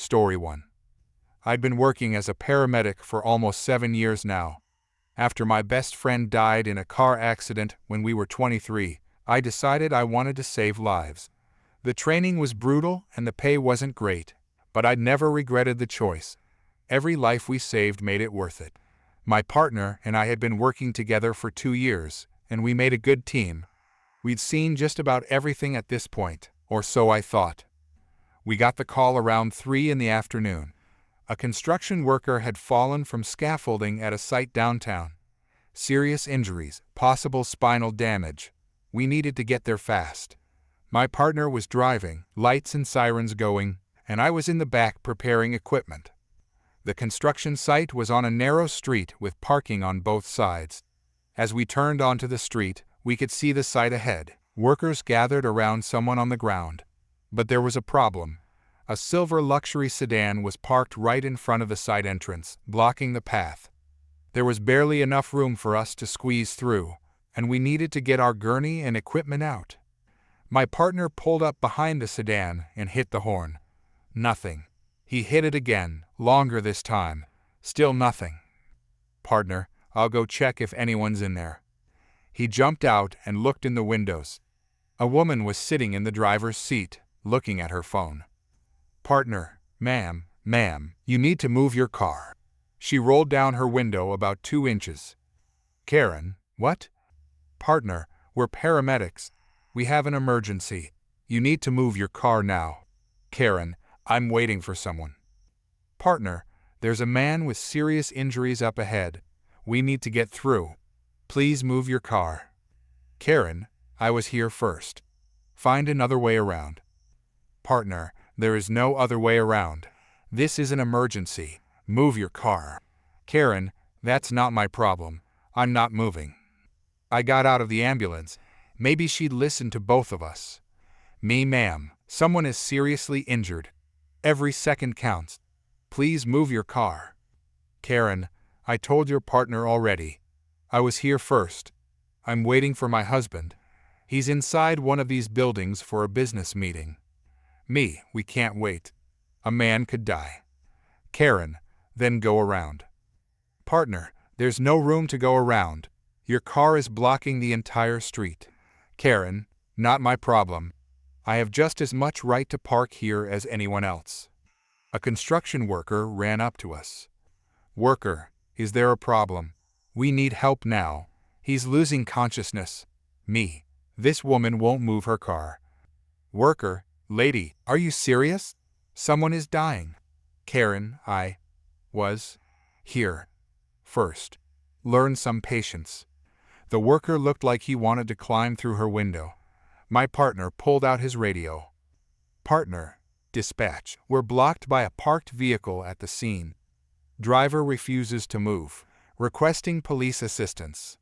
Story 1. I'd been working as a paramedic for almost 7 years now. After my best friend died in a car accident when we were 23, I decided I wanted to save lives. The training was brutal and the pay wasn't great, but I'd never regretted the choice. Every life we saved made it worth it. My partner and I had been working together for 2 years, and we made a good team. We'd seen just about everything at this point, or so I thought. We got the call around 3 in the afternoon. A construction worker had fallen from scaffolding at a site downtown. Serious injuries, possible spinal damage. We needed to get there fast. My partner was driving, lights and sirens going, and I was in the back preparing equipment. The construction site was on a narrow street with parking on both sides. As we turned onto the street, we could see the site ahead. Workers gathered around someone on the ground. But there was a problem. A silver luxury sedan was parked right in front of the site entrance, blocking the path. There was barely enough room for us to squeeze through, and we needed to get our gurney and equipment out. My partner pulled up behind the sedan and hit the horn. Nothing. He hit it again, longer this time. Still nothing. "Partner, I'll go check if anyone's in there." He jumped out and looked in the windows. A woman was sitting in the driver's seat, looking at her phone. "Partner, ma'am, you need to move your car." She rolled down her window about 2 inches. "Karen, what?" "Partner, we're paramedics. We have an emergency. You need to move your car now." "Karen, I'm waiting for someone." "Partner, there's a man with serious injuries up ahead. We need to get through. Please move your car." "Karen, I was here first. Find another way around." "Partner, there is no other way around. This is an emergency. Move your car." "Karen, that's not my problem. I'm not moving." I got out of the ambulance. Maybe she'd listen to both of us. "Ma'am, someone is seriously injured. Every second counts. Please move your car." "Karen, I told your partner already. I was here first. I'm waiting for my husband. He's inside one of these buildings for a business meeting." We can't wait. A man could die." "Karen, then go around." "Partner, there's no room to go around. Your car is blocking the entire street." "Karen, not my problem. I have just as much right to park here as anyone else." A construction worker ran up to us. "Worker, is there a problem? We need help now. He's losing consciousness." "This woman won't move her car." "Worker, lady, are you serious? Someone is dying." "Karen, I was here first. Learn some patience." The worker looked like he wanted to climb through her window. My partner pulled out his radio. "Partner, dispatch. We're blocked by a parked vehicle at the scene. Driver refuses to move. Requesting police assistance."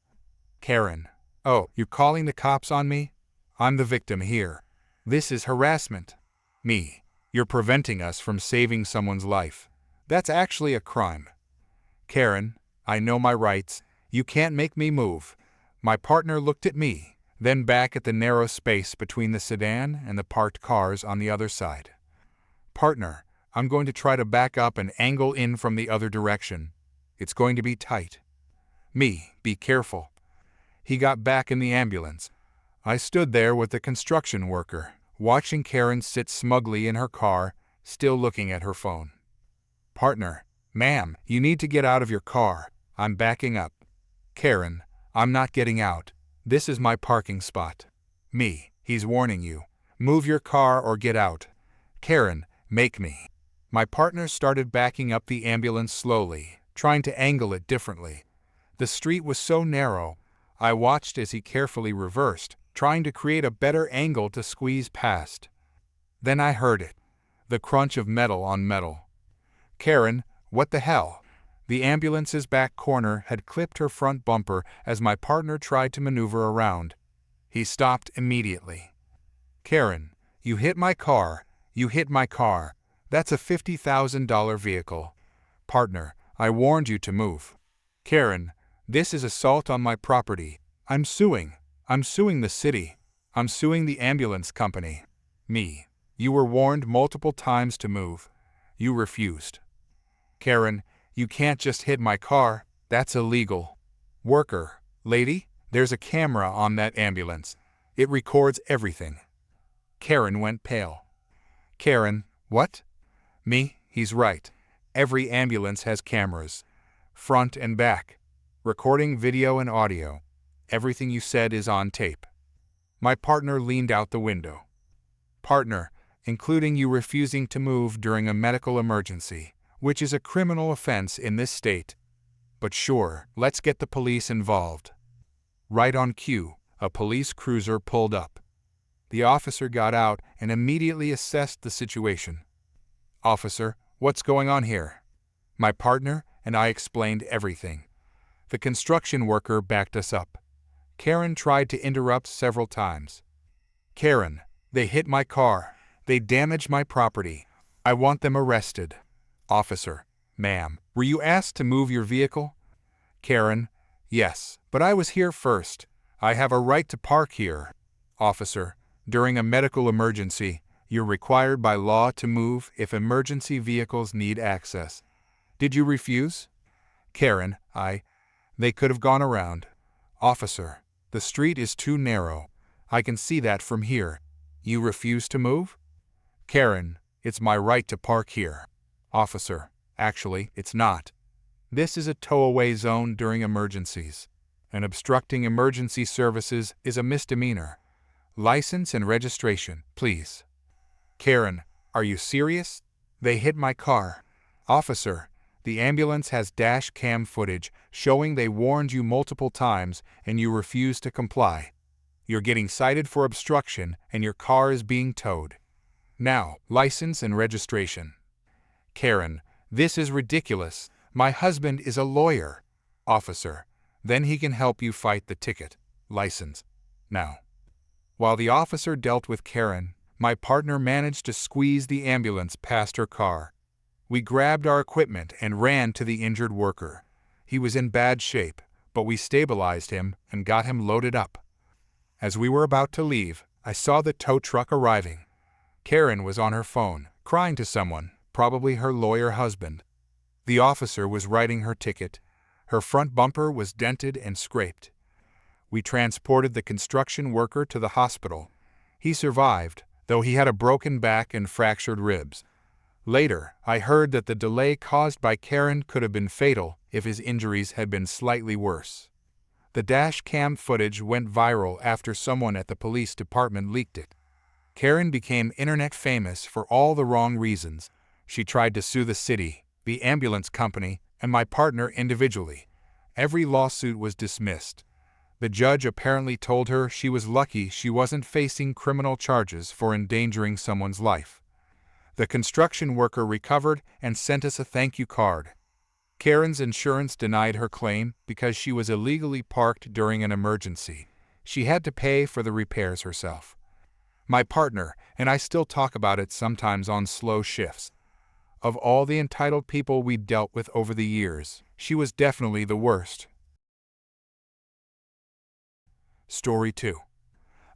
"Karen, oh, you calling the cops on me? I'm the victim here. This is harassment." "You're preventing us from saving someone's life. That's actually a crime." "Karen, I know my rights. You can't make me move." My partner looked at me, then back at the narrow space between the sedan and the parked cars on the other side. "Partner, I'm going to try to back up and angle in from the other direction. It's going to be tight." Be careful." He got back in the ambulance. I stood there with the construction worker, watching Karen sit smugly in her car, still looking at her phone. "Partner, ma'am, you need to get out of your car. I'm backing up." "Karen, I'm not getting out. This is my parking spot." He's warning you. Move your car or get out." "Karen, make me." My partner started backing up the ambulance slowly, trying to angle it differently. The street was so narrow. I watched as he carefully reversed, trying to create a better angle to squeeze past. Then I heard it. The crunch of metal on metal. "Karen, what the hell?" The ambulance's back corner had clipped her front bumper as my partner tried to maneuver around. He stopped immediately. "Karen, you hit my car. You hit my car. That's a $50,000 vehicle." "Partner, I warned you to move." "Karen, this is assault on my property. I'm suing. I'm suing the city. I'm suing the ambulance company." "You were warned multiple times to move. You refused. Karen, you can't just hit my car, that's illegal. Worker, lady, there's a camera on that ambulance. It records everything. Karen went pale. Karen, what? Me, he's right. Every ambulance has cameras. Front and back. Recording video and audio. Everything you said is on tape. My partner leaned out the window. Partner, including you refusing to move during a medical emergency, which is a criminal offense in this state. But sure, let's get the police involved. Right on cue, a police cruiser pulled up. The officer got out and immediately assessed the situation. Officer, what's going on here? My partner and I explained everything. The construction worker backed us up. Karen tried to interrupt several times. Karen, they hit my car. They damaged my property. I want them arrested. Officer, ma'am, were you asked to move your vehicle? Karen, yes, but I was here first. I have a right to park here. Officer, during a medical emergency, you're required by law to move if emergency vehicles need access. Did you refuse? Karen, they could have gone around. Officer, the street is too narrow. I can see that from here. You refuse to move? Karen, it's my right to park here. Officer, actually, it's not. This is a tow-away zone during emergencies, and obstructing emergency services is a misdemeanor. License and registration, please. Karen, are you serious? They hit my car. Officer, the ambulance has dash cam footage showing they warned you multiple times and you refused to comply. You're getting cited for obstruction and your car is being towed. Now, license and registration. Karen, this is ridiculous. My husband is a lawyer. Officer, then he can help you fight the ticket. License. Now. While the officer dealt with Karen, my partner managed to squeeze the ambulance past her car. We grabbed our equipment and ran to the injured worker. He was in bad shape, but we stabilized him and got him loaded up. As we were about to leave, I saw the tow truck arriving. Karen was on her phone, crying to someone, probably her lawyer husband. The officer was writing her ticket. Her front bumper was dented and scraped. We transported the construction worker to the hospital. He survived, though he had a broken back and fractured ribs. Later, I heard that the delay caused by Karen could have been fatal if his injuries had been slightly worse. The dash cam footage went viral after someone at the police department leaked it. Karen became internet famous for all the wrong reasons. She tried to sue the city, the ambulance company, and my partner individually. Every lawsuit was dismissed. The judge apparently told her she was lucky she wasn't facing criminal charges for endangering someone's life. The construction worker recovered and sent us a thank you card. Karen's insurance denied her claim because she was illegally parked during an emergency. She had to pay for the repairs herself. My partner and I still talk about it sometimes on slow shifts. Of all the entitled people we'd dealt with over the years, she was definitely the worst. Story 2.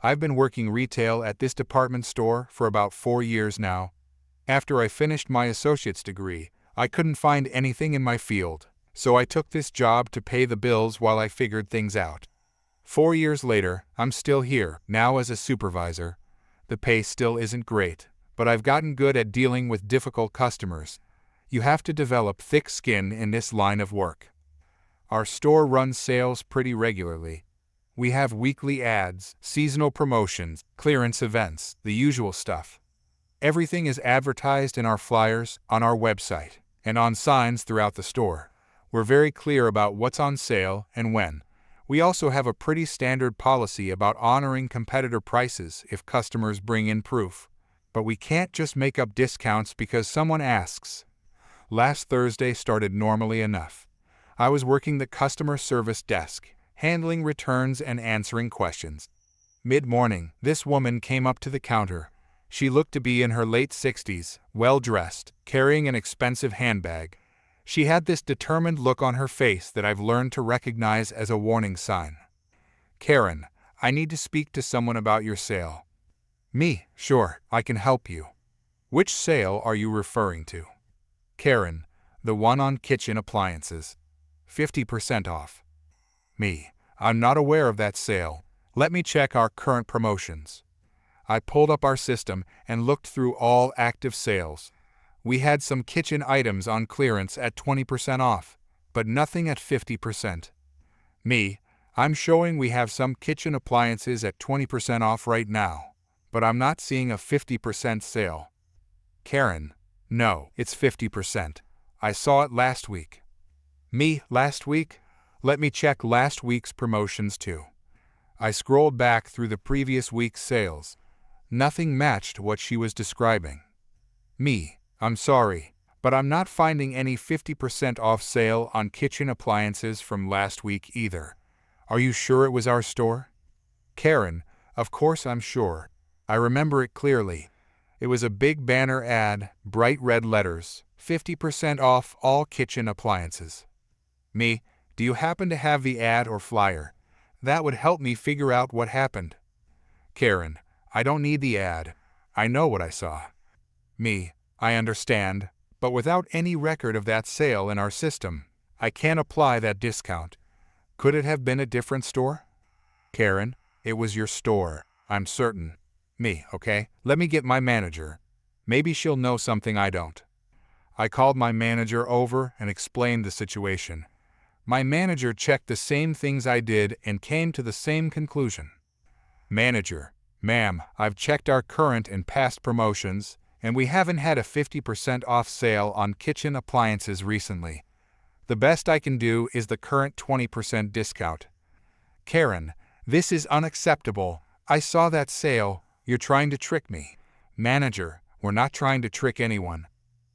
I've been working retail at this department store for about 4 years now. After I finished my associate's degree, I couldn't find anything in my field, so I took this job to pay the bills while I figured things out. 4 years later, I'm still here, now as a supervisor. The pay still isn't great, but I've gotten good at dealing with difficult customers. You have to develop thick skin in this line of work. Our store runs sales pretty regularly. We have weekly ads, seasonal promotions, clearance events, the usual stuff. Everything is advertised in our flyers, on our website, and on signs throughout the store. We're very clear about what's on sale and when. We also have a pretty standard policy about honoring competitor prices if customers bring in proof. But we can't just make up discounts because someone asks. Last Thursday started normally enough. I was working the customer service desk, handling returns and answering questions. Mid-morning, this woman came up to the counter. She looked to be in her late 60s, well-dressed, carrying an expensive handbag. She had this determined look on her face that I've learned to recognize as a warning sign. Karen, I need to speak to someone about your sale. Me, sure, I can help you. Which sale are you referring to? Karen, the one on kitchen appliances. 50% off. Me, I'm not aware of that sale. Let me check our current promotions. I pulled up our system and looked through all active sales. We had some kitchen items on clearance at 20% off, but nothing at 50%. Me, I'm showing we have some kitchen appliances at 20% off right now, but I'm not seeing a 50% sale. Karen, no, it's 50%. I saw it last week. Me, last week? Let me check last week's promotions too. I scrolled back through the previous week's sales. Nothing matched what she was describing. Me, I'm sorry, but I'm not finding any 50% off sale on kitchen appliances from last week either. Are you sure it was our store? Karen, of course I'm sure. I remember it clearly. It was a big banner ad, bright red letters, 50% off all kitchen appliances. Me, do you happen to have the ad or flyer? That would help me figure out what happened. Karen, I don't need the ad. I know what I saw. Me, I understand, but without any record of that sale in our system, I can't apply that discount. Could it have been a different store? Karen, it was your store, I'm certain. Me, okay? Let me get my manager. Maybe she'll know something I don't. I called my manager over and explained the situation. My manager checked the same things I did and came to the same conclusion. Manager, ma'am, I've checked our current and past promotions, and we haven't had a 50% off sale on kitchen appliances recently. The best I can do is the current 20% discount. Karen, this is unacceptable. I saw that sale. You're trying to trick me. Manager, we're not trying to trick anyone.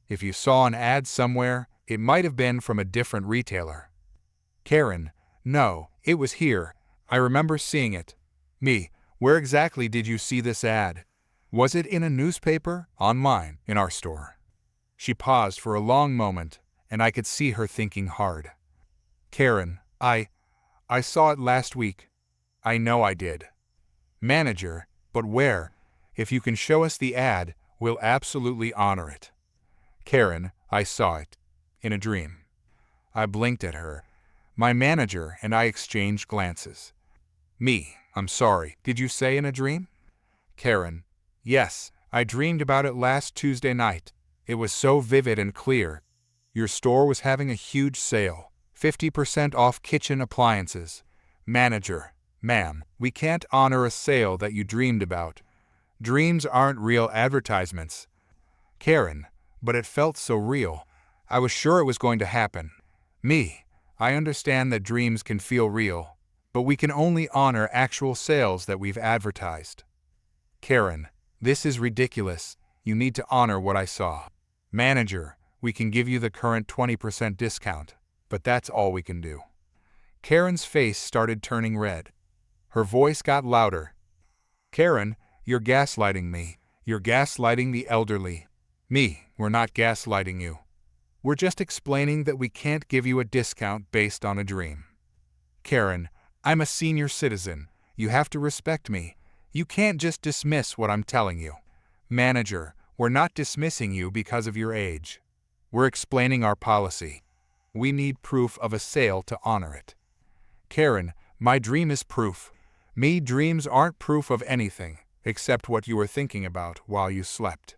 If you saw an ad somewhere, it might have been from a different retailer. Karen, no, it was here. I remember seeing it. Me, where exactly did you see this ad? Was it in a newspaper, online, in our store? She paused for a long moment, and I could see her thinking hard. Karen, I saw it last week. I know I did. Manager, but where? If you can show us the ad, we'll absolutely honor it. Karen, I saw it. In a dream. I blinked at her. My manager and I exchanged glances. Me, I'm sorry, did you say in a dream? Karen, yes, I dreamed about it last Tuesday night. It was so vivid and clear. Your store was having a huge sale, 50% off kitchen appliances. Manager, ma'am, we can't honor a sale that you dreamed about. Dreams aren't real advertisements. Karen, but it felt so real. I was sure it was going to happen. Me, I understand that dreams can feel real, but we can only honor actual sales that we've advertised. Karen, this is ridiculous. You need to honor what I saw. Manager, we can give you the current 20% discount, but that's all we can do. Karen's face started turning red. Her voice got louder. Karen, you're gaslighting me. You're gaslighting the elderly. Me, we're not gaslighting you. We're just explaining that we can't give you a discount based on a dream. Karen, I'm a senior citizen. You have to respect me. You can't just dismiss what I'm telling you. Manager, we're not dismissing you because of your age. We're explaining our policy. We need proof of a sale to honor it. Karen, my dream is proof. Me, dreams aren't proof of anything, except what you were thinking about while you slept.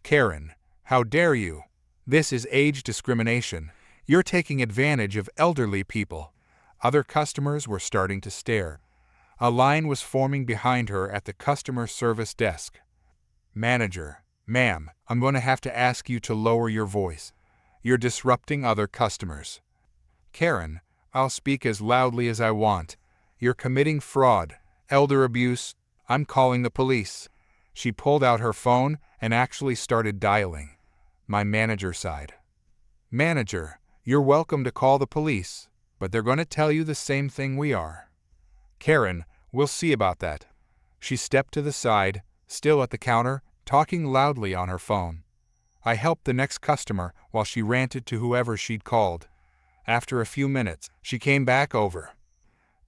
Karen, how dare you? This is age discrimination. You're taking advantage of elderly people. Other customers were starting to stare. A line was forming behind her at the customer service desk. Manager, ma'am, I'm going to have to ask you to lower your voice. You're disrupting other customers. Karen, I'll speak as loudly as I want. You're committing fraud, elder abuse. I'm calling the police. She pulled out her phone and actually started dialing. My manager sighed. Manager, you're welcome to call the police, but they're going to tell you the same thing we are. Karen, we'll see about that. She stepped to the side, still at the counter, talking loudly on her phone. I helped the next customer while she ranted to whoever she'd called. After a few minutes, she came back over.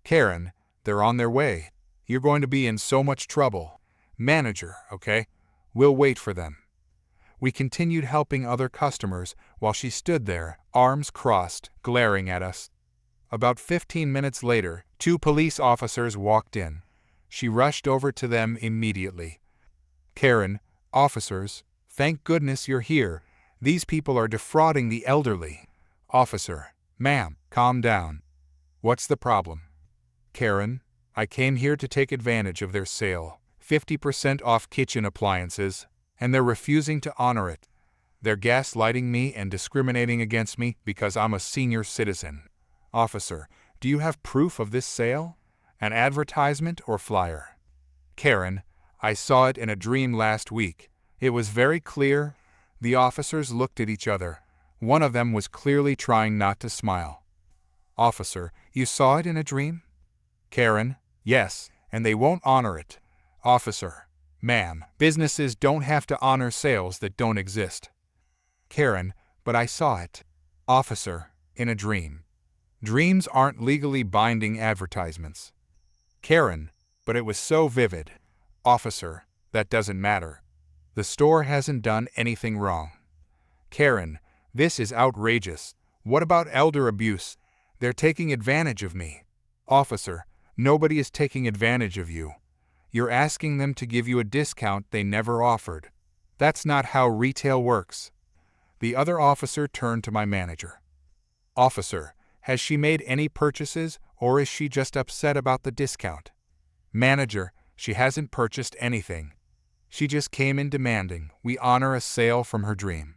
Karen, they're on their way. You're going to be in so much trouble. Manager, okay? We'll wait for them. We continued helping other customers while she stood there, arms crossed, glaring at us. About 15 minutes later, 2 police officers walked in. She rushed over to them immediately. "Karen, officers, thank goodness you're here. These people are defrauding the elderly." Officer, "Ma'am, calm down. What's the problem?" Karen, "I came here to take advantage of their sale, 50% off kitchen appliances, and they're refusing to honor it. They're gaslighting me and discriminating against me because I'm a senior citizen." Officer, "Do you have proof of this sale? An advertisement or flyer?" Karen, "I saw it in a dream last week. It was very clear." The officers looked at each other. One of them was clearly trying not to smile. Officer, "You saw it in a dream?" Karen, "Yes, and they won't honor it." Officer, "Ma'am, businesses don't have to honor sales that don't exist." Karen, "But I saw it." Officer, "In a dream. Dreams aren't legally binding advertisements." Karen, "But it was so vivid." Officer, "That doesn't matter. The store hasn't done anything wrong." Karen, "This is outrageous. What about elder abuse? They're taking advantage of me." Officer, "Nobody is taking advantage of you. You're asking them to give you a discount they never offered. That's not how retail works." The other officer turned to my manager. Officer, "Has she made any purchases, or is she just upset about the discount?" Manager, "She hasn't purchased anything. She just came in demanding we honor a sale from her dream."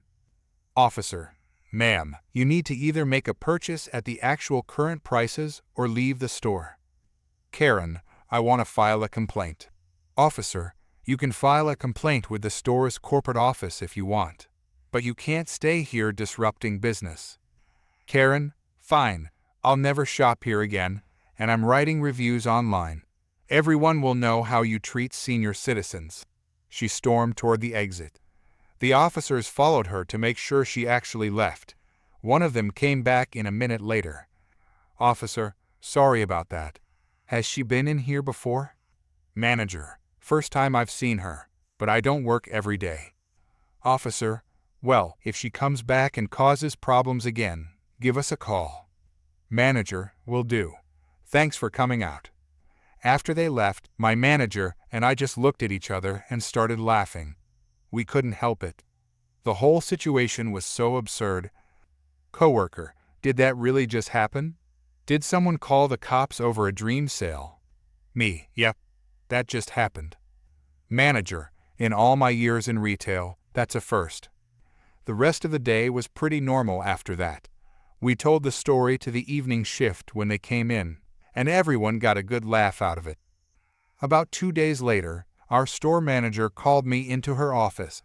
Officer, "Ma'am, you need to either make a purchase at the actual current prices or leave the store." Karen, "I want to file a complaint." Officer, "You can file a complaint with the store's corporate office if you want, but you can't stay here disrupting business." Karen, "Fine, I'll never shop here again, and I'm writing reviews online. Everyone will know how you treat senior citizens." She stormed toward the exit. The officers followed her to make sure she actually left. One of them came back in a minute later. Officer, "Sorry about that. Has she been in here before?" Manager, "First time I've seen her, but I don't work every day." Officer, "Well, if she comes back and causes problems again, give us a call." Manager, "Will do. Thanks for coming out." After they left, my manager and I just looked at each other and started laughing. We couldn't help it. The whole situation was so absurd. Coworker, "Did that really just happen? Did someone call the cops over a dream sale?" Me, "Yep, that just happened." Manager, "In all my years in retail, that's a first." The rest of the day was pretty normal after that. We told the story to the evening shift when they came in, and everyone got a good laugh out of it. About 2 days later, our store manager called me into her office.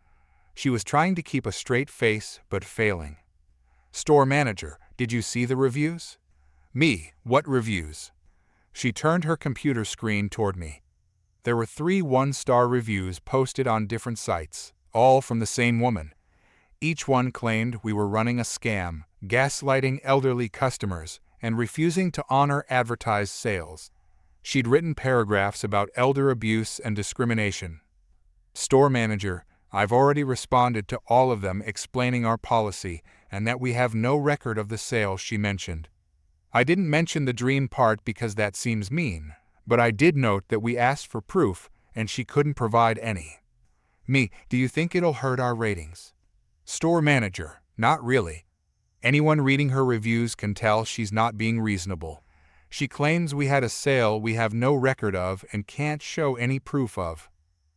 She was trying to keep a straight face, but failing. Store manager, "Did you see the reviews?" Me, "What reviews?" She turned her computer screen toward me. There were 3 one-star reviews posted on different sites, all from the same woman. Each one claimed we were running a scam, gaslighting elderly customers, and refusing to honor advertised sales. She'd written paragraphs about elder abuse and discrimination. Store manager, "I've already responded to all of them explaining our policy and that we have no record of the sale she mentioned. I didn't mention the dream part because that seems mean, but I did note that we asked for proof and she couldn't provide any." Me, "Do you think it'll hurt our ratings?" Store manager, "Not really. Anyone reading her reviews can tell she's not being reasonable. She claims we had a sale we have no record of and can't show any proof of.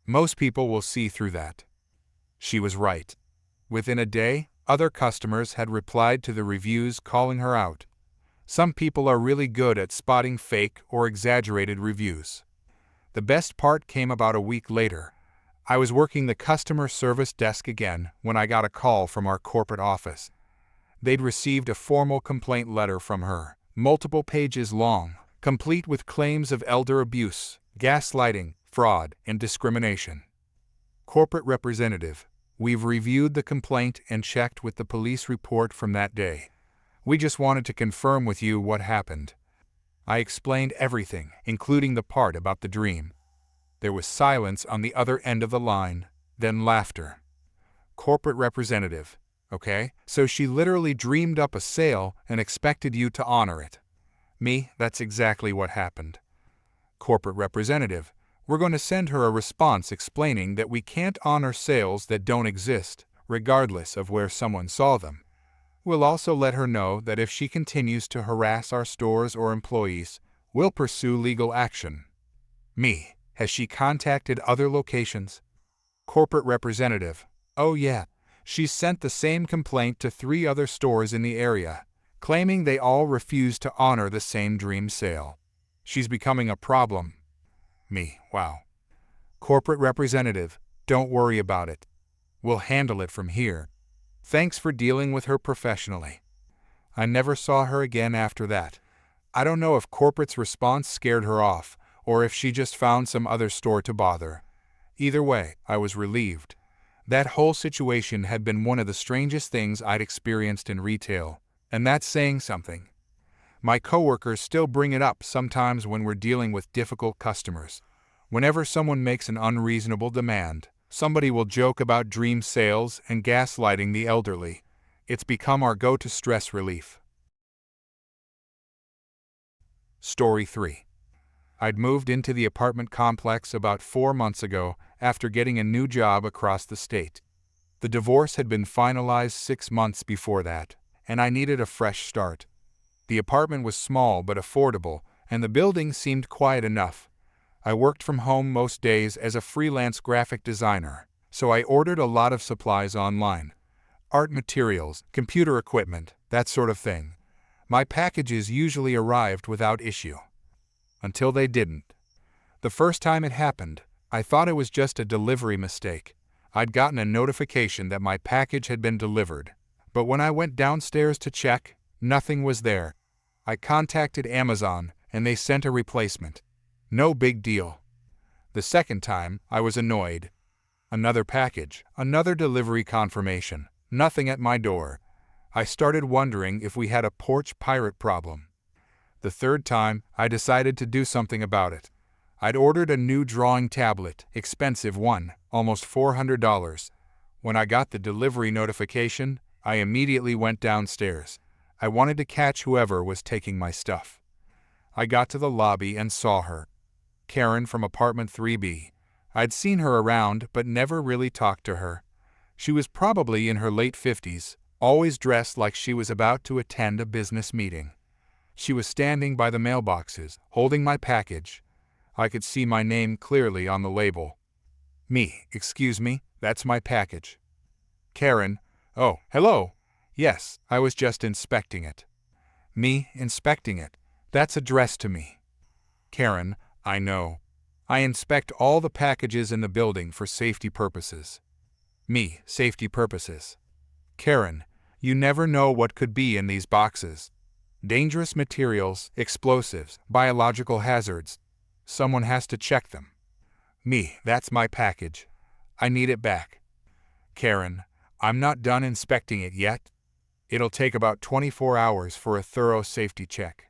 Most people will see through that." She was right. Within a day, other customers had replied to the reviews calling her out. Some people are really good at spotting fake or exaggerated reviews. The best part came about a week later. I was working the customer service desk again when I got a call from our corporate office. They'd received a formal complaint letter from her, multiple pages long, complete with claims of elder abuse, gaslighting, fraud, and discrimination. Corporate representative, "We've reviewed the complaint and checked with the police report from that day. We just wanted to confirm with you what happened." I explained everything, including the part about the dream. There was silence on the other end of the line, then laughter. corporate representative. Okay? So she literally dreamed up a sale and expected you to honor it. Me, that's exactly what happened. Corporate representative. We're going to send her a response explaining that we can't honor sales that don't exist, regardless of where someone saw them. We'll also let her know that if she continues to harass our stores or employees, we'll pursue legal action. Me. Has she contacted other locations? Corporate representative. Oh yeah. She's sent the same complaint to 3 other stores in the area, claiming they all refuse to honor the same dream sale. She's becoming a problem. Me. Wow. Corporate representative. Don't worry about it. We'll handle it from here. Thanks for dealing with her professionally. I never saw her again after that. I don't know if corporate's response scared her off, or if she just found some other store to bother. Either way, I was relieved. That whole situation had been one of the strangest things I'd experienced in retail, and that's saying something. My coworkers still bring it up sometimes when we're dealing with difficult customers. Whenever someone makes an unreasonable demand, somebody will joke about dream sales and gaslighting the elderly. It's become our go-to stress relief. Story 3. I'd moved into the apartment complex about 4 months ago after getting a new job across the state. The divorce had been finalized 6 months before that, and I needed a fresh start. The apartment was small but affordable, and the building seemed quiet enough. I worked from home most days as a freelance graphic designer, so I ordered a lot of supplies online. Art materials, computer equipment, that sort of thing. My packages usually arrived without issue. Until they didn't. The first time it happened, I thought it was just a delivery mistake. I'd gotten a notification that my package had been delivered, but when I went downstairs to check, nothing was there. I contacted Amazon, and they sent a replacement. No big deal. The second time, I was annoyed. Another package, another delivery confirmation, nothing at my door. I started wondering if we had a porch pirate problem. The third time, I decided to do something about it. I'd ordered a new drawing tablet, expensive one, almost $400. When I got the delivery notification, I immediately went downstairs. I wanted to catch whoever was taking my stuff. I got to the lobby and saw her. Karen from apartment 3B. I'd seen her around but never really talked to her. She was probably in her late 50s, always dressed like she was about to attend a business meeting. She was standing by the mailboxes, holding my package. I could see my name clearly on the label. Me, excuse me, that's my package. Karen, oh, hello. Yes, I was just inspecting it. Me, inspecting it. That's addressed to me. Karen, I know. I inspect all the packages in the building for safety purposes. Me, safety purposes. Karen, you never know what could be in these boxes. Dangerous materials, explosives, biological hazards. Someone has to check them. Me, that's my package. I need it back. Karen, I'm not done inspecting it yet. It'll take about 24 hours for a thorough safety check.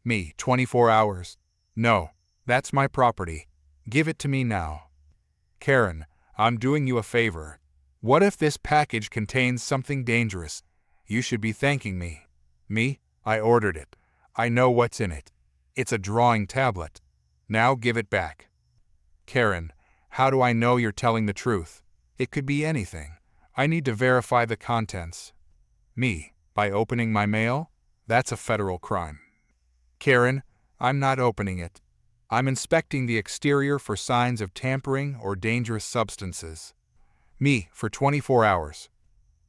Me, 24 hours. No, that's my property. Give it to me now. Karen, I'm doing you a favor. What if this package contains something dangerous? You should be thanking me. Me, I ordered it. I know what's in it. It's a drawing tablet. Now give it back. Karen, how do I know you're telling the truth? It could be anything. I need to verify the contents. Me, by opening my mail? That's a federal crime. Karen, I'm not opening it. I'm inspecting the exterior for signs of tampering or dangerous substances. Me, for 24 hours.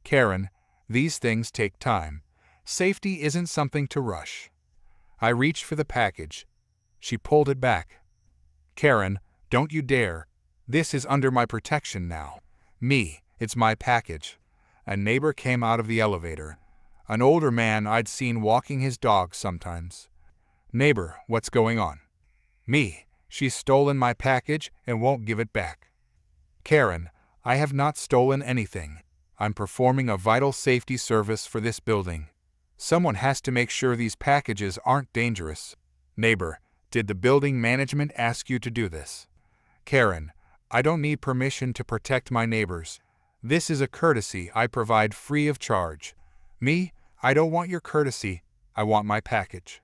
Karen, these things take time. Safety isn't something to rush. I reached for the package. She pulled it back. Karen, don't you dare. This is under my protection now. Me, it's my package. A neighbor came out of the elevator. An older man I'd seen walking his dog sometimes. Neighbor, what's going on? Me, she's stolen my package and won't give it back. Karen, I have not stolen anything. I'm performing a vital safety service for this building. Someone has to make sure these packages aren't dangerous. Neighbor, did the building management ask you to do this? Karen, I don't need permission to protect my neighbors. This is a courtesy I provide free of charge. Me, I don't want your courtesy, I want my package.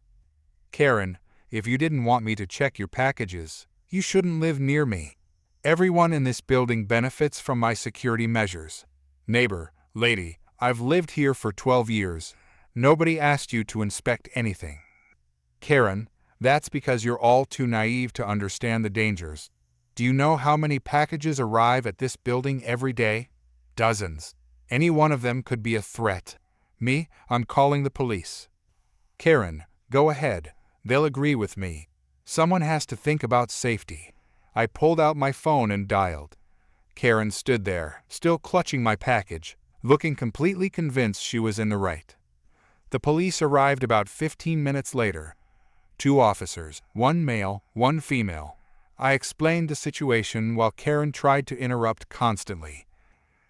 Karen, if you didn't want me to check your packages, you shouldn't live near me. Everyone in this building benefits from my security measures. Neighbor, lady, I've lived here for 12 years. Nobody asked you to inspect anything. Karen, that's because you're all too naive to understand the dangers. Do you know how many packages arrive at this building every day? Dozens. Any one of them could be a threat. Me, I'm calling the police. Karen, go ahead. They'll agree with me. Someone has to think about safety. I pulled out my phone and dialed. Karen stood there, still clutching my package, looking completely convinced she was in the right. The police arrived about 15 minutes later. 2 officers, 1 male, 1 female. I explained the situation while Karen tried to interrupt constantly.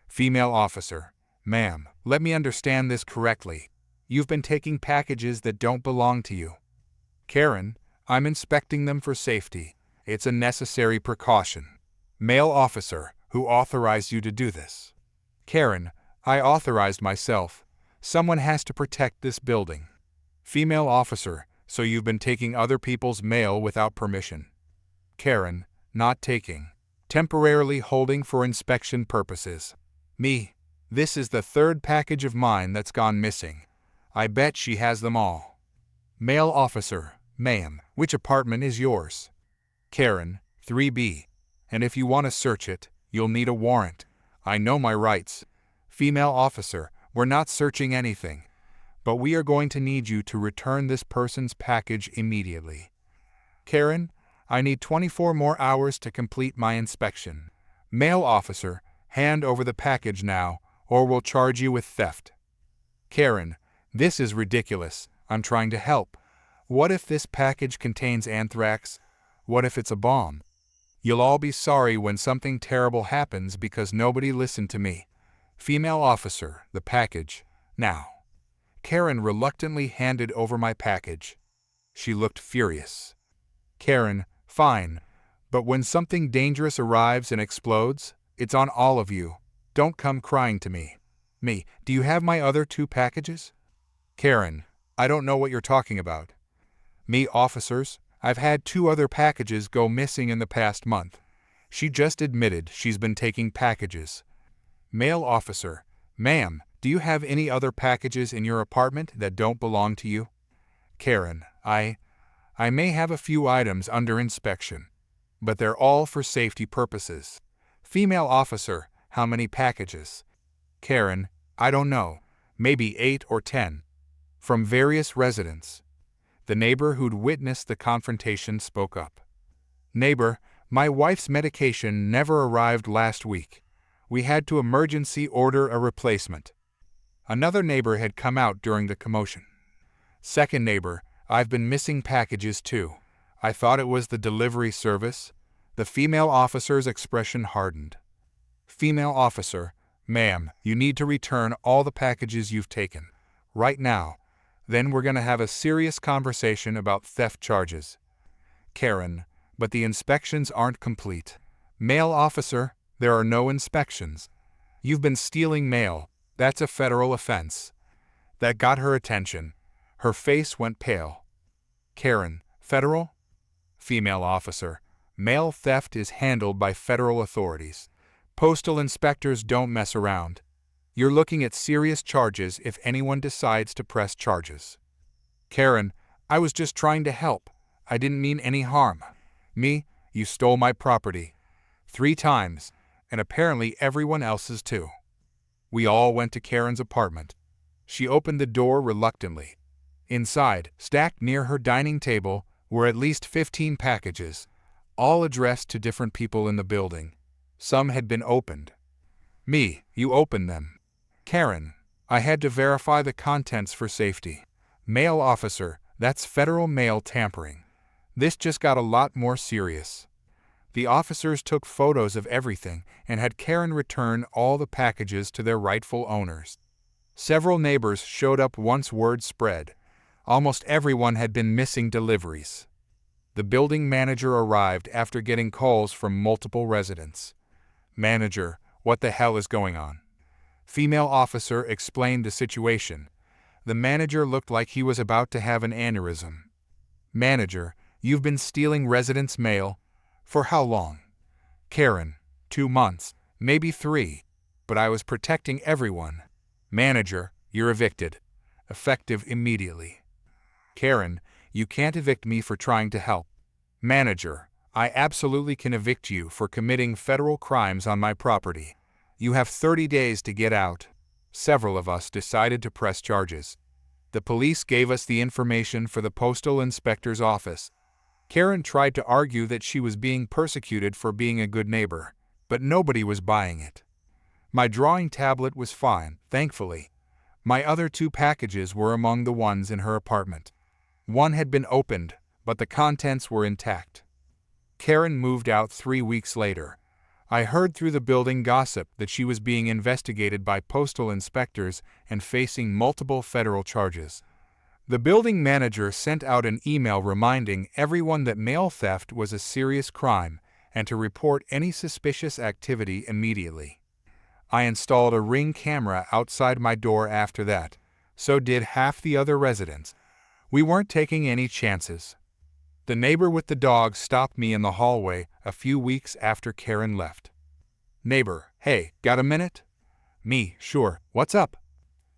Female officer, ma'am, let me understand this correctly. You've been taking packages that don't belong to you. Karen, I'm inspecting them for safety. It's a necessary precaution. Male officer, who authorized you to do this? Karen, I authorized myself. Someone has to protect this building. Female officer, so you've been taking other people's mail without permission. Karen, not taking. Temporarily holding for inspection purposes. Me, this is the 3rd package of mine that's gone missing. I bet she has them all. Male officer, ma'am, which apartment is yours? Karen, 3B. And if you want to search it, you'll need a warrant. I know my rights. Female officer, we're not searching anything. But we are going to need you to return this person's package immediately. Karen, I need 24 more hours to complete my inspection. Male officer, hand over the package now, or we'll charge you with theft. Karen, this is ridiculous. I'm trying to help. What if this package contains anthrax? What if it's a bomb? You'll all be sorry when something terrible happens because nobody listened to me. Female officer, the package, now. Karen reluctantly handed over my package. She looked furious. Karen, fine, but when something dangerous arrives and explodes, it's on all of you. Don't come crying to me. Me, do you have my other 2 packages? Karen, I don't know what you're talking about. Me, officers, I've had 2 other packages go missing in the past month. She just admitted she's been taking packages. Male officer, ma'am, do you have any other packages in your apartment that don't belong to you? Karen, I may have a few items under inspection, but they're all for safety purposes. Female officer, how many packages? Karen, I don't know, maybe 8 or 10. From various residents. The neighbor who'd witnessed the confrontation spoke up. Neighbor, my wife's medication never arrived last week. We had to emergency order a replacement. Another neighbor had come out during the commotion. Second neighbor, I've been missing packages too. I thought it was the delivery service. The female officer's expression hardened. Female officer, ma'am, you need to return all the packages you've taken. Right now. Then we're going to have a serious conversation about theft charges. Karen, but the inspections aren't complete. Male officer, there are no inspections. You've been stealing mail. That's a federal offense. That got her attention. Her face went pale. Karen, federal? Female officer, mail theft is handled by federal authorities. Postal inspectors don't mess around. You're looking at serious charges if anyone decides to press charges. Karen, I was just trying to help. I didn't mean any harm. Me, you stole my property. 3 times, and apparently everyone else's too. We all went to Karen's apartment. She opened the door reluctantly. Inside, stacked near her dining table, were at least 15 packages, all addressed to different people in the building. Some had been opened. Me, you opened them. Karen, I had to verify the contents for safety. Male officer, that's federal mail tampering. This just got a lot more serious. The officers took photos of everything and had Karen return all the packages to their rightful owners. Several neighbors showed up once word spread. Almost everyone had been missing deliveries. The building manager arrived after getting calls from multiple residents. Manager, What the hell is going on? Female officer explained the situation. The manager looked like he was about to have an aneurysm. Manager, you've been stealing residents' mail? For how long? Karen, 2 months, maybe 3. But I was protecting everyone. Manager, you're evicted. Effective immediately. Karen, you can't evict me for trying to help. Manager, I absolutely can evict you for committing federal crimes on my property. You have 30 days to get out. Several of us decided to press charges. The police gave us the information for the postal inspector's office. Karen tried to argue that she was being persecuted for being a good neighbor, but nobody was buying it. My drawing tablet was fine, thankfully. My other 2 packages were among the ones in her apartment. One had been opened, but the contents were intact. Karen moved out 3 weeks later. I heard through the building gossip that she was being investigated by postal inspectors and facing multiple federal charges. The building manager sent out an email reminding everyone that mail theft was a serious crime and to report any suspicious activity immediately. I installed a Ring camera outside my door after that. So did half the other residents. We weren't taking any chances. The neighbor with the dog stopped me in the hallway a few weeks after Karen left. Neighbor, hey, got a minute? Me, sure, what's up?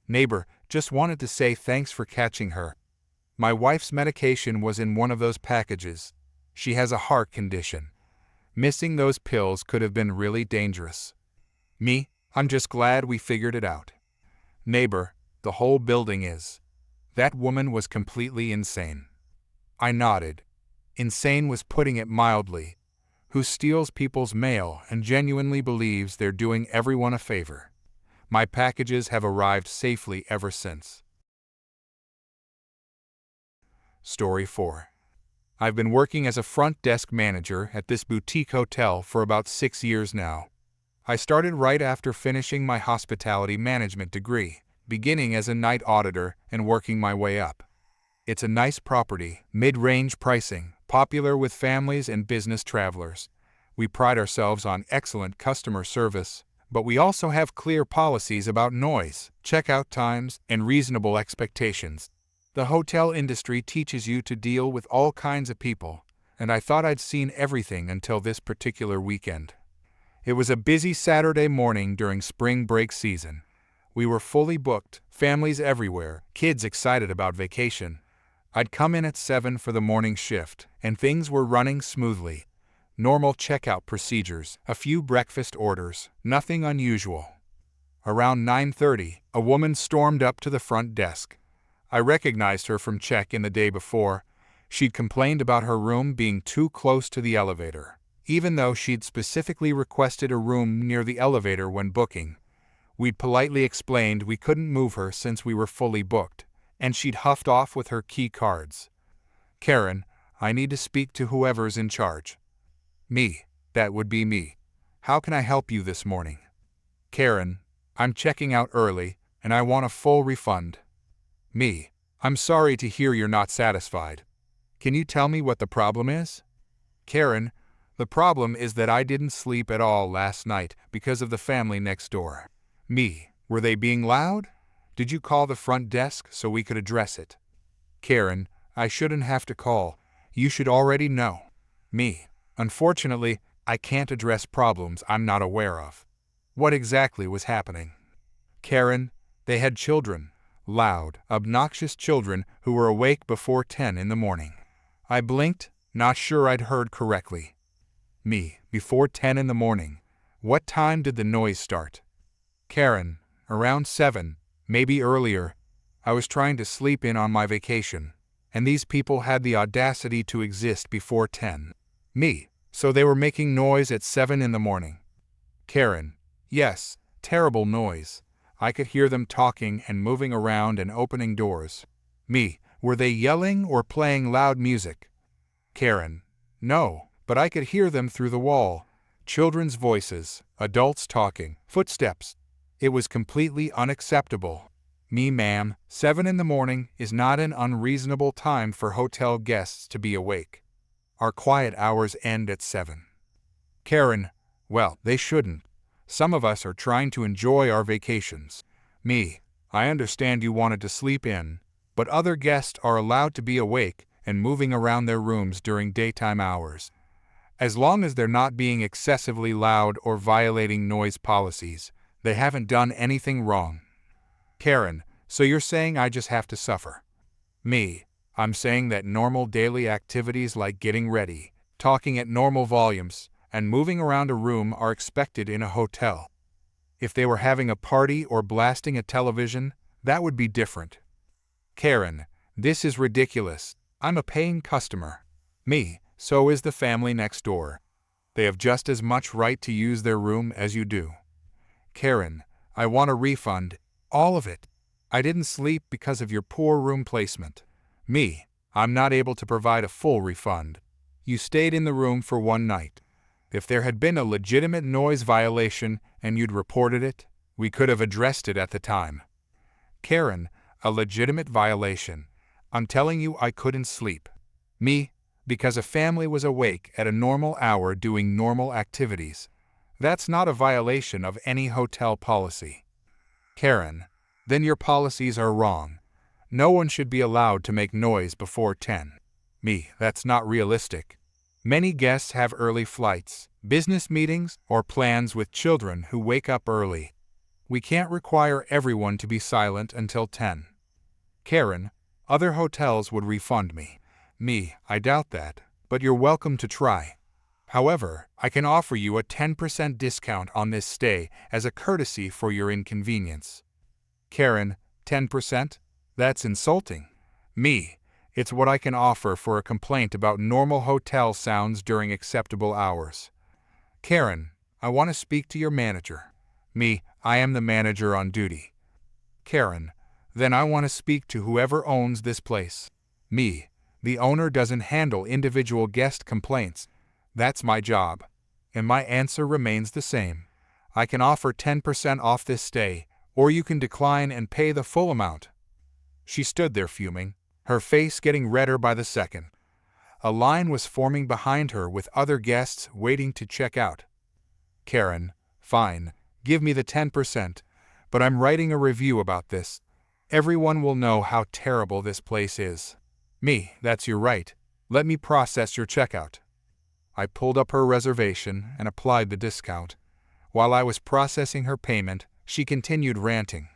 Neighbor, just wanted to say thanks for catching her. My wife's medication was in one of those packages. She has a heart condition. Missing those pills could have been really dangerous. Me, I'm just glad we figured it out. Neighbor, the whole building is. That woman was completely insane. I nodded. Insane was putting it mildly. Who steals people's mail and genuinely believes they're doing everyone a favor. My packages have arrived safely ever since. Story 4. I've been working as a front desk manager at this boutique hotel for about 6 years now. I started right after finishing my hospitality management degree, beginning as a night auditor and working my way up. It's a nice property, mid-range pricing, popular with families and business travelers. We pride ourselves on excellent customer service, but we also have clear policies about noise, checkout times, and reasonable expectations. The hotel industry teaches you to deal with all kinds of people, and I thought I'd seen everything until this particular weekend. It was a busy Saturday morning during spring break season. We were fully booked, families everywhere, kids excited about vacation. I'd come in at 7 for the morning shift, and things were running smoothly. Normal checkout procedures, a few breakfast orders, nothing unusual. Around 9:30, a woman stormed up to the front desk. I recognized her from check-in the day before. She'd complained about her room being too close to the elevator, even though she'd specifically requested a room near the elevator when booking. We'd politely explained we couldn't move her since we were fully booked, and she'd huffed off with her key cards. Karen, I need to speak to whoever's in charge. Me, that would be me. How can I help you this morning? Karen, I'm checking out early, and I want a full refund. Me, I'm sorry to hear you're not satisfied. Can you tell me what the problem is? Karen, the problem is that I didn't sleep at all last night because of the family next door. Me, were they being loud? Did you call the front desk so we could address it? Karen, I shouldn't have to call. You should already know. Me, unfortunately, I can't address problems I'm not aware of. What exactly was happening? Karen, they had children. Loud, obnoxious children who were awake before 10 in the morning. I blinked, not sure I'd heard correctly. Me, before 10 in the morning. What time did the noise start? Karen, around 7, maybe earlier. I was trying to sleep in on my vacation, and these people had the audacity to exist before 10. Me, so they were making noise at 7 in the morning. Karen, yes, terrible noise. I could hear them talking and moving around and opening doors. Me, were they yelling or playing loud music? Karen, no, but I could hear them through the wall. Children's voices, adults talking, footsteps. It was completely unacceptable. Me, ma'am, 7 in the morning is not an unreasonable time for hotel guests to be awake. Our quiet hours end at 7. Karen, well, they shouldn't. Some of us are trying to enjoy our vacations. Me, I understand you wanted to sleep in, but other guests are allowed to be awake and moving around their rooms during daytime hours. As long as they're not being excessively loud or violating noise policies, they haven't done anything wrong. Karen, so you're saying I just have to suffer? Me, I'm saying that normal daily activities like getting ready, talking at normal volumes, and moving around a room are expected in a hotel. If they were having a party or blasting a television, that would be different. Karen, this is ridiculous. I'm a paying customer. Me, so is the family next door. They have just as much right to use their room as you do. Karen, I want a refund, all of it. I didn't sleep because of your poor room placement. Me, I'm not able to provide a full refund. You stayed in the room for one night. If there had been a legitimate noise violation and you'd reported it, we could have addressed it at the time. Karen, a legitimate violation. I'm telling you I couldn't sleep. Me, because a family was awake at a normal hour doing normal activities. That's not a violation of any hotel policy. Karen, then your policies are wrong. No one should be allowed to make noise before 10. Me, that's not realistic. Many guests have early flights, business meetings, or plans with children who wake up early. We can't require everyone to be silent until 10. Karen, other hotels would refund me. Me, I doubt that, but you're welcome to try. However, I can offer you a 10% discount on this stay as a courtesy for your inconvenience. Karen, 10%? That's insulting. Me, it's what I can offer for a complaint about normal hotel sounds during acceptable hours. Karen, I want to speak to your manager. Me, I am the manager on duty. Karen, then I want to speak to whoever owns this place. Me, the owner doesn't handle individual guest complaints. That's my job. And my answer remains the same. I can offer 10% off this stay, or you can decline and pay the full amount. She stood there fuming, her face getting redder by the second. A line was forming behind her with other guests waiting to check out. Karen, fine, give me the 10%, but I'm writing a review about this. Everyone will know how terrible this place is. Me, that's your right. Let me process your checkout. I pulled up her reservation and applied the discount. While I was processing her payment, she continued ranting.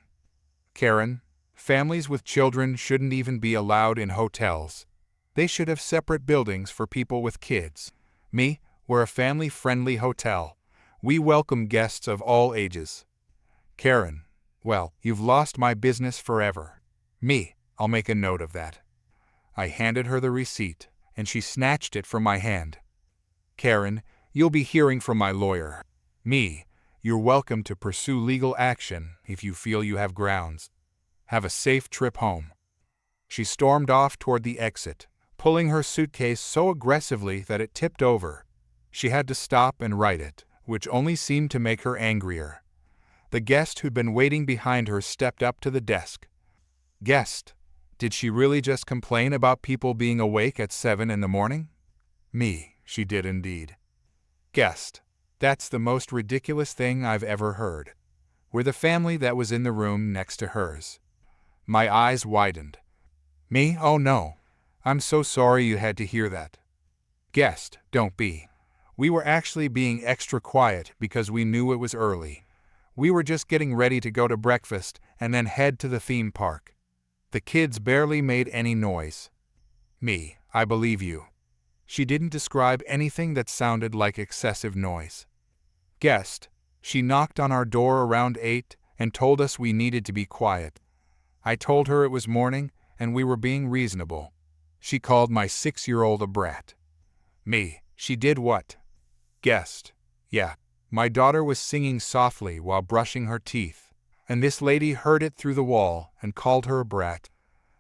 Karen, families with children shouldn't even be allowed in hotels. They should have separate buildings for people with kids. Me, we're a family-friendly hotel. We welcome guests of all ages. Karen, well, you've lost my business forever. Me, I'll make a note of that. I handed her the receipt, and she snatched it from my hand. Karen, you'll be hearing from my lawyer. Me, you're welcome to pursue legal action if you feel you have grounds. Have a safe trip home. She stormed off toward the exit, pulling her suitcase so aggressively that it tipped over. She had to stop and right it, which only seemed to make her angrier. The guest who'd been waiting behind her stepped up to the desk. Guest, did she really just complain about people being awake at 7 in the morning? Me, she did indeed. Guest, that's the most ridiculous thing I've ever heard. We're the family that was in the room next to hers. My eyes widened. Me, oh no. I'm so sorry you had to hear that. Guest, don't be. We were actually being extra quiet because we knew it was early. We were just getting ready to go to breakfast and then head to the theme park. The kids barely made any noise. Me, I believe you. She didn't describe anything that sounded like excessive noise. Guest, she knocked on our door around 8 and told us we needed to be quiet. I told her it was morning and we were being reasonable. She called my 6-year-old a brat. Me, she did what? Guest, yeah, my daughter was singing softly while brushing her teeth, and this lady heard it through the wall and called her a brat.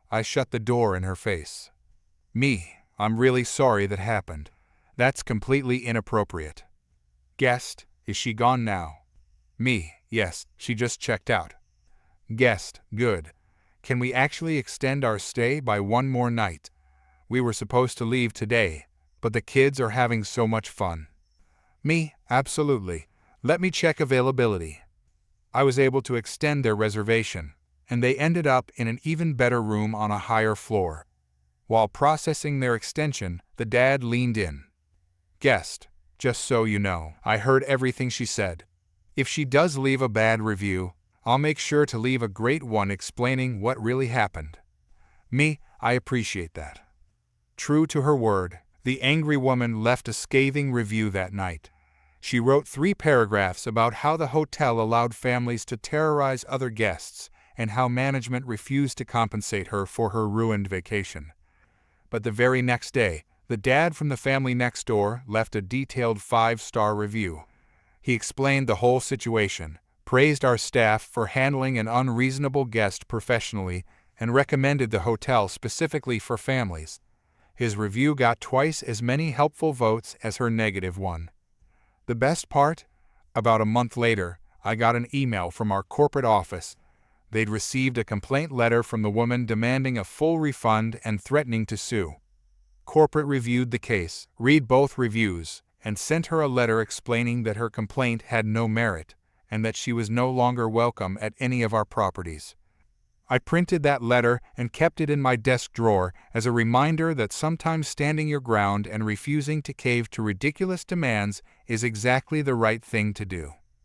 I shut the door in her face. Me, I'm really sorry that happened. That's completely inappropriate. Guest, is she gone now? Me, yes, she just checked out. Guest, good. Can we actually extend our stay by one more night? We were supposed to leave today, but the kids are having so much fun. Me, absolutely. Let me check availability. I was able to extend their reservation, and they ended up in an even better room on a higher floor. While processing their extension, the dad leaned in. "Guest, just so you know, I heard everything she said. If she does leave a bad review, I'll make sure to leave a great one explaining what really happened." I appreciate that. True to her word, the angry woman left a scathing review that night. She wrote 3 paragraphs about how the hotel allowed families to terrorize other guests and how management refused to compensate her for her ruined vacation. But the very next day, the dad from the family next door left a detailed 5-star review. He explained the whole situation, praised our staff for handling an unreasonable guest professionally, and recommended the hotel specifically for families. His review got twice as many helpful votes as her negative one. The best part? About a month later, I got an email from our corporate office. They'd received a complaint letter from the woman demanding a full refund and threatening to sue. Corporate reviewed the case, read both reviews, and sent her a letter explaining that her complaint had no merit and that she was no longer welcome at any of our properties. I printed that letter and kept it in my desk drawer as a reminder that sometimes standing your ground and refusing to cave to ridiculous demands is exactly the right thing to do.